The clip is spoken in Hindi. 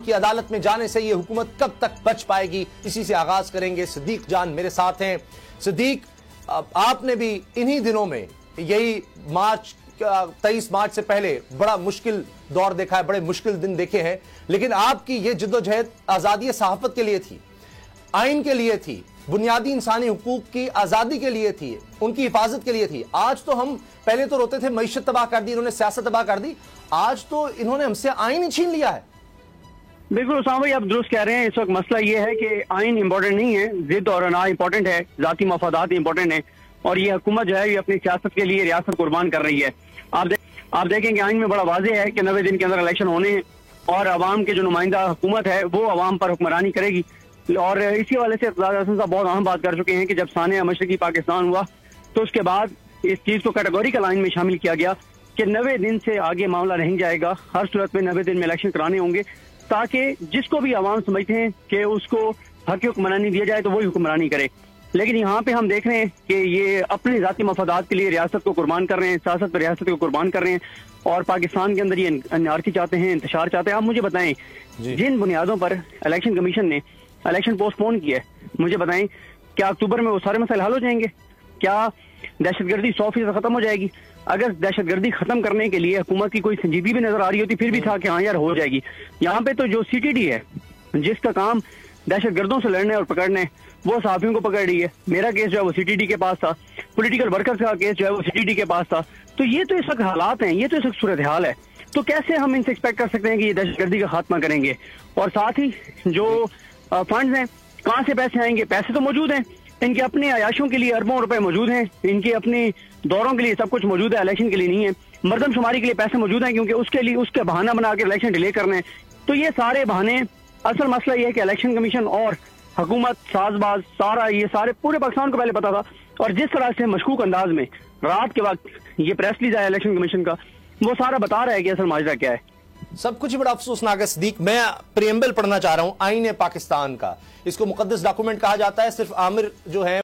की अदालत में जाने से ये हुकूमत कब तक बच पाएगी, इसी से आगाज करेंगे। सिद्दीक जान मेरे साथ हैं। सिद्दीक, आपने भी इन्हीं दिनों में यही 23 मार्च से पहले बड़ा मुश्किल दौर देखा है, बड़े मुश्किल दिन देखे हैं, लेकिन आपकी ये जिद्दोजहद आजादी सहाफत के लिए थी, आइन के लिए थी, बुनियादी इंसानी हुकूक की आजादी के लिए थी, उनकी हिफाजत के लिए थी। आज तो हम पहले तो रोते थे मईशत तबाह कर दी इन्होंने, सियासत तबाह कर दी, आज तो इन्होंने हमसे आइन ही छीन लिया है। बिल्कुल उसामा भाई, आप दुरुस्त कह रहे हैं। इस वक्त मसला ये है कि आइन इंपॉर्टेंट नहीं है, जिद और अना इंपॉर्टेंट है, जाती मफादात इंपॉर्टेंट है, और ये हुकूमत जो है ये अपनी सियासत के लिए रियासत कुर्बान कर रही है। आप देखेंगे आइन में बड़ा वाज़ेह है कि 90 दिन के अंदर इलेक्शन होने हैं और अवाम के जो नुमाइंदा हुकूमत है वो अवाम पर हुक्मरानी करेगी। और इसी वाले से इक़्तिदार हसन साहब बहुत अहम बात कर चुके हैं कि जब सानिया मशरकी पाकिस्तान हुआ तो उसके बाद इस चीज़ को कैटेगोरिकल आइन में शामिल किया गया कि 90 दिन से आगे मामला नहीं जाएगा, हर सूरत में 90 दिन में इलेक्शन कराने होंगे, ताकि जिसको भी आवाम समझते हैं कि उसको हक हुक्मरानी दिया जाए तो वही हुक्मरानी करे। लेकिन यहाँ पे हम देख रहे हैं कि ये अपने जाती मफादात के लिए रियासत को कुर्बान कर रहे हैं, सियासत पर रियासत को कुर्बान कर रहे हैं, और पाकिस्तान के अंदर ये अनारकी चाहते हैं, इंतशार चाहते हैं। आप मुझे बताएं जिन बुनियादों पर इलेक्शन कमीशन ने इलेक्शन पोस्टपोन किया है, मुझे बताएं क्या अक्टूबर में वो सारे मसले हल हो जाएंगे? क्या दहशतगर्दी 100% खत्म हो जाएगी? अगर दहशतगर्दी खत्म करने के लिए हुकूमत की कोई संजीदगी भी नजर आ रही होती फिर भी था कि हाँ यार हो जाएगी। यहाँ पे तो जो CTD है जिसका काम दहशतगर्दों से लड़ने और पकड़ने, वो सहाफियों को पकड़ रही है। मेरा केस जो है वो CTD के पास था, पॉलिटिकल वर्कर्स का केस जो है वो CTD के पास था। तो ये तो इस वक्त हालात हैं, ये तो इस वक्त सूरत हाल है। तो कैसे हम इनसे एक्सपेक्ट कर सकते हैं कि ये दहशतगर्दी का खात्मा करेंगे? और साथ ही जो फंड्स हैं, कहाँ से पैसे आएंगे? पैसे तो मौजूद हैं, इनके अपने अयाशों के लिए अरबों रुपए मौजूद हैं, इनके अपने दौरों के लिए सब कुछ मौजूद है, इलेक्शन के लिए नहीं है। मर्दमशुमारी के लिए पैसे मौजूद हैं क्योंकि उसके लिए उसके बहाना बना के इलेक्शन डिले करने हैं। तो ये सारे बहाने, असल मसला ये है कि इलेक्शन कमीशन और हुकूमत साजबाज सारा ये सारे पूरे पाकिस्तान को पहले पता था, और जिस तरह से मशकूक अंदाज में रात के वक्त ये प्रेस रिलीज आया इलेक्शन कमीशन का, वो सारा बता रहा है कि असल माजरा क्या है। सब कुछ बड़ा अफसोसनाक है। सदीक, मैं प्रियम्बल पढ़ना चाह रहा हूं आईन पाकिस्तान का। इसको मुकद्दस डॉक्यूमेंट कहा जाता है। सिर्फ आमिर जो है